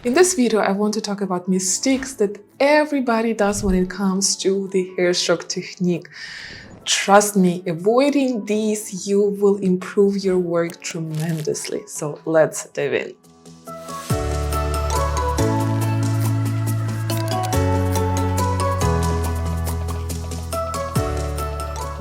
In this video, I want to talk about mistakes that everybody does when it comes to the hair stroke technique. Trust me, avoiding these, you will improve your work tremendously. So let's dive in.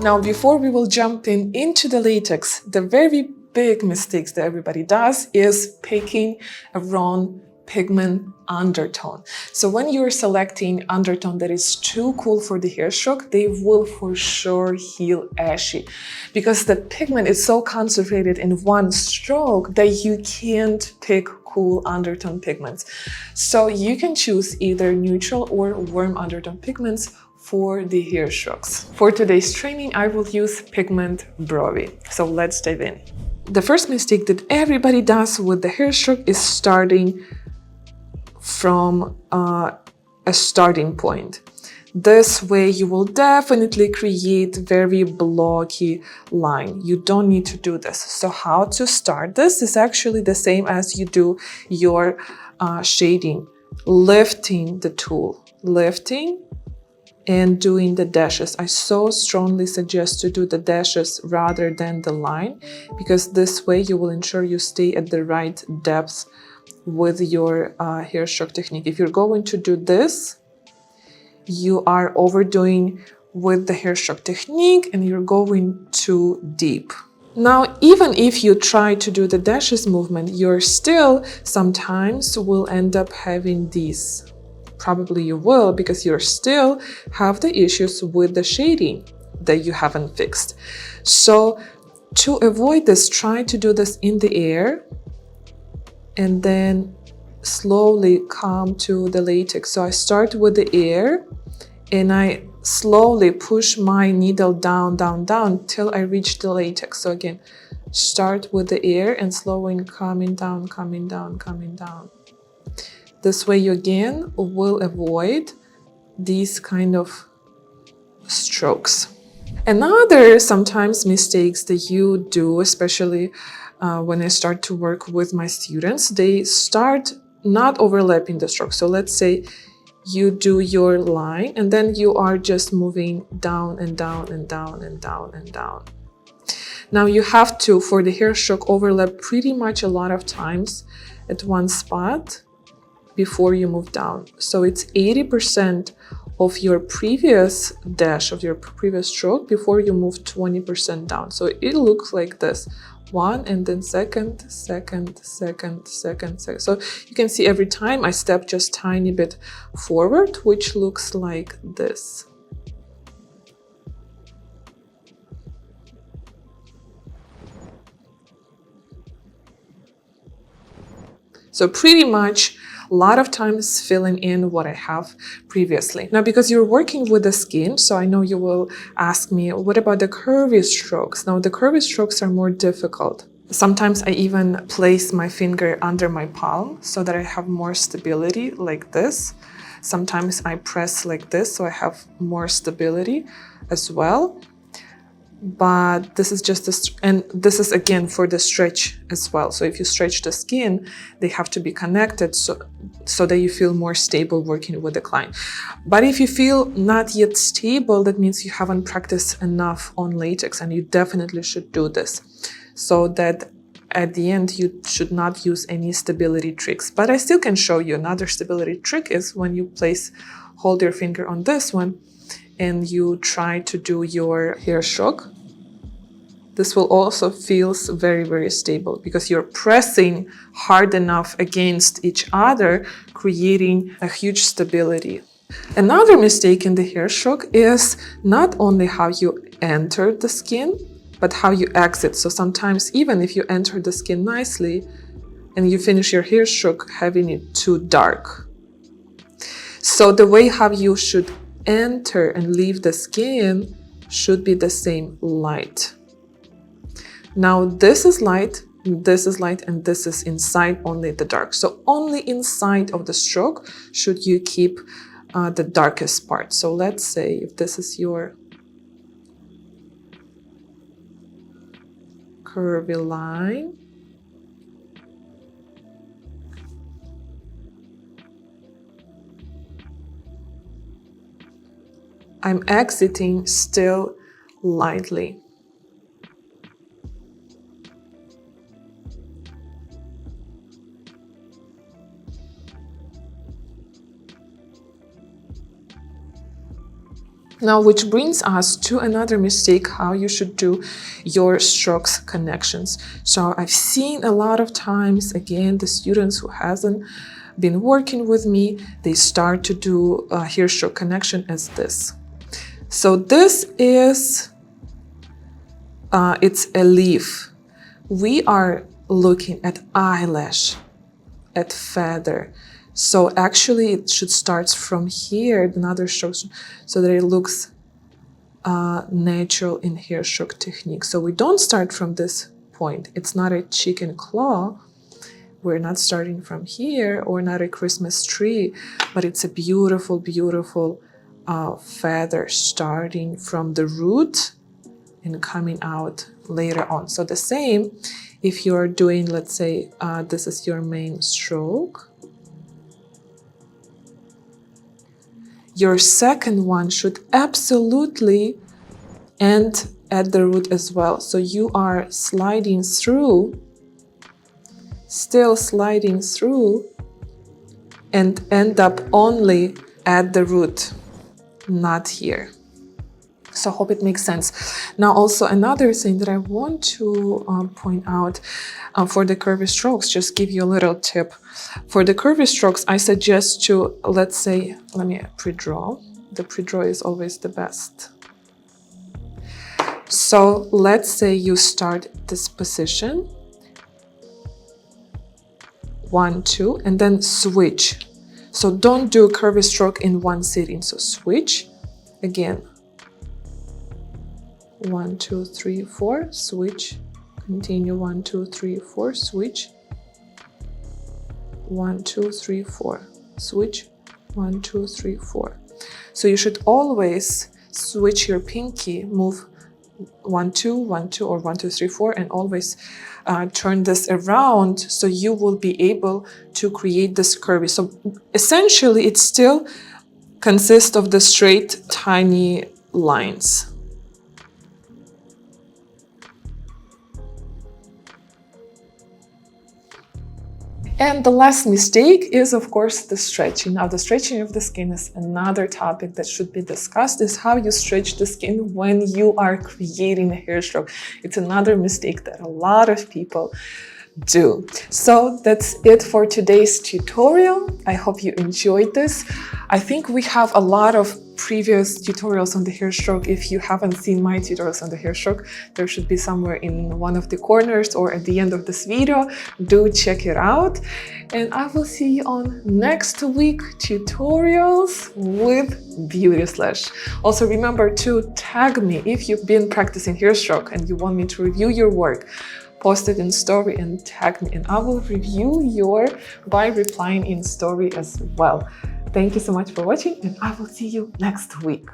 Now, before we will jump into the latex, the very big mistakes that everybody does is picking a wrong pigment undertone. So when you're selecting undertone that is too cool for the hair stroke, they will for sure heal ashy because the pigment is so concentrated in one stroke that you can't pick cool undertone pigments. So you can choose either neutral or warm undertone pigments for the hair strokes. For today's training, I will use pigment Brovi. So let's dive in. The first mistake that everybody does with the hair stroke is starting from a starting point. This way you will definitely create very blocky line. You don't need to do this. So how to start this is actually the same as you do your shading. Lifting the tool, lifting and doing the dashes. I so strongly suggest to do the dashes rather than the line, because this way you will ensure you stay at the right depth with your hair stroke technique. If you're going to do this, you are overdoing with the hair stroke technique and you're going too deep. Now, even if you try to do the dashes movement, you're still sometimes will end up having these. Probably you will, because you still have the issues with the shading that you haven't fixed. So to avoid this, try to do this in the air and then slowly come to the latex. So I start with the air and I slowly push my needle down, down, down till I reach the latex. So again, start with the air and slowly coming down, coming down, coming down. This way you again will avoid these kind of strokes. Another sometimes mistakes that you do, especially when I start to work with my students, they start not overlapping the stroke. So let's say you do your line and then you are just moving down and down and down and down and down. Now you have to, for the hair stroke, overlap pretty much a lot of times at one spot before you move down. So it's 80% of your previous dash, of your previous stroke, before you move 20% down. So it looks like this. One and then second, second, second, second, second. So you can see every time I step just tiny bit forward, which looks like this. So pretty much a lot of times filling in what I have previously. Now, because you're working with the skin, so I know you will ask me, what about the curvy strokes? Now, the curvy strokes are more difficult. Sometimes I even place my finger under my palm so that I have more stability like this. Sometimes I press like this so I have more stability as well. But this is just and this is again for the stretch as well. So if you stretch the skin, they have to be connected so that you feel more stable working with the client. But if you feel not yet stable, that means you haven't practiced enough on latex, and you definitely should do this so that at the end you should not use any stability tricks. But I still can show you another stability trick is when you hold your finger on this one and you try to do your hair stroke. This will also feel very, very stable because you're pressing hard enough against each other, creating a huge stability. Another mistake in the hair stroke is not only how you enter the skin, but how you exit. So sometimes even if you enter the skin nicely and you finish your hair stroke having it too dark. So the way how you should enter and leave the skin should be the same light. Now this is light, and this is inside only the dark. So only inside of the stroke should you keep the darkest part. So let's say if this is your curvy line, I'm exiting still lightly. Now, which brings us to another mistake, how you should do your strokes connections. So I've seen a lot of times, again, the students who hasn't been working with me, they start to do a hair stroke connection as this. So this is, it's a leaf. We are looking at eyelash, at feather. So actually it should start from here, another stroke, so that it looks natural in hair stroke technique. So we don't start from this point. It's not a chicken claw. We're not starting from here, or not a Christmas tree, but it's a beautiful, beautiful feather starting from the root and coming out later on. So the same, if you're doing, let's say, this is your main stroke, your second one should absolutely end at the root as well. So you are sliding through, still sliding through, and end up only at the root, not here. So I hope it makes sense. Now also another thing that I want to point out for the curvy strokes, just give you a little tip. For the curvy strokes, I suggest to, let's say, let me pre-draw. The pre-draw is always the best. So let's say you start this position, 1, 2, and then switch. So don't do a curvy stroke in one sitting. So switch again. 1, 2, 3, 4, switch, continue, 1, 2, 3, 4, switch, 1, 2, 3, 4, switch, 1, 2, 3, 4. So you should always switch your pinky, move 1, 2, 1, 2, or 1, 2, 3, 4, and always turn this around, so you will be able to create this curvy. So essentially it still consists of the straight, tiny lines. And the last mistake is, of course, the stretching. Now, the stretching of the skin is another topic that should be discussed, is how you stretch the skin when you are creating a hair stroke. It's another mistake that a lot of people do. So that's it for today's tutorial. I hope you enjoyed this. I think we have a lot of previous tutorials on the hair stroke. If you haven't seen my tutorials on the hair stroke, there should be somewhere in one of the corners or at the end of this video. Do check it out. And I will see you on next week tutorials with Beauty Slash. Also remember to tag me if you've been practicing hair stroke and you want me to review your work. Post it in story and tag me, and I will review your by replying in story as well. Thank you so much for watching, and I will see you next week.